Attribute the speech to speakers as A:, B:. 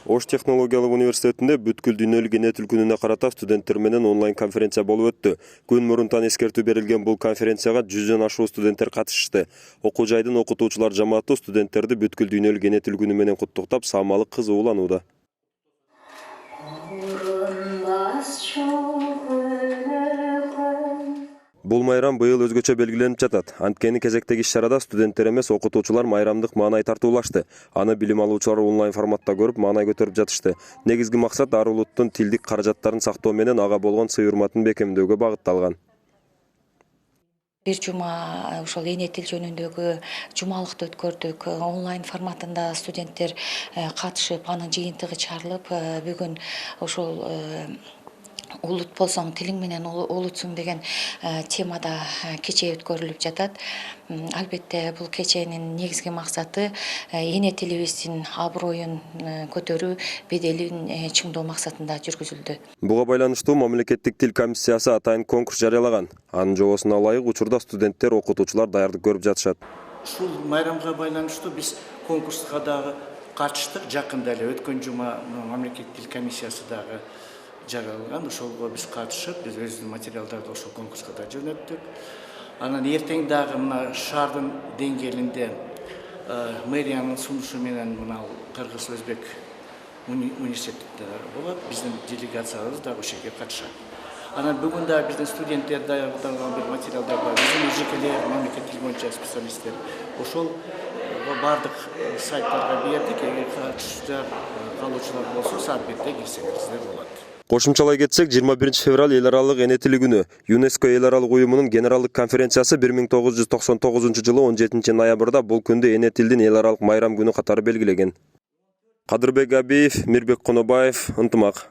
A: Ош технологиялык университетинде бүткүл дүйнөлүк эне тил күнүнө карата студенттер менен онлайн конференция болуп өттү. Күн мурунтан эскертүү берилген бул конференцияга 100дөн ашуун студенттер катышышты. Окуу жайдын окутуучулар жамааты студенттерди бүткүл дүйнөлүк эне тил күнү менен куттуктап, самалы кызууланууда. Бул майрам быйыл өзгөчө белгиленип жатат. Анткени кезектеги иш-чарада студенттер эмес, окутуучулар майрамдык маанай тартуулашты. Аны билим алуучулар онлайн форматта көрүп, маанай көтөрүп жатышты. Негизги максат ар улуттун тилдик каражаттарын сактоо менен ага болгон сый урматын бекемдөөгө багытталган.
B: Бир жума ошол эне тил жөнүндөгү жумалыкты өткөрдүк. Онлайн форматында студенттер катышып, анын жыйынтыгы чыгарылып, бүгүн ошол улут болсоң тилиң менен улутсуң деген темада кече өткөрүлүп жатат. Албетте бул кеченин негизги максаты эне тилибиздин аброюн көтөрүү, беделин чыңдоо максатында жүргүзүлдү.
A: Буга байланыштуу мамлекеттик тил комиссиясы атайын конкурс жарыялаган. Анын жобосуна ылайык учурда студенттер, окутуучулар даярдык көрүп жатышат.
C: Ушул майрамга байланыштуу биз конкурска дагы катыштык. Жакында эле өткөн жума мамлекеттик тил комиссиясы дагы жарыялаган. Ошолго биз катышып, биз өзүбүздүн материалдарды ошол конкурска да жөнөттүк. Анан эртең дагы мына шаардын деңгээлинде мэриянын сунушу менен мына кыргыз өзбек университеттери болот. Биздин делегациябыз дагы ошол жерге катышат. Анан бүгүн дагы биздин студенттер даярдаган бир материалдар бар. Биздин ЖКЛ мамлекеттик тил боюнча специалисттер ошол бардык сайттарга бердик. Эгер каалоочулар болсо, саат 1-те кирсеңиздер болот.
A: Кошумчалай кетсек, 21 февраль эл аралык эне тили күнү. ЮНЕСКО эл аралык уюмунун генералдык конференциясы 1999 17 ноябрда бул күндү эне тилдин эл аралык майрам күнү катары белгилеген. Кадырбек Абиев, Мирбек Конобаев, Ынтымак.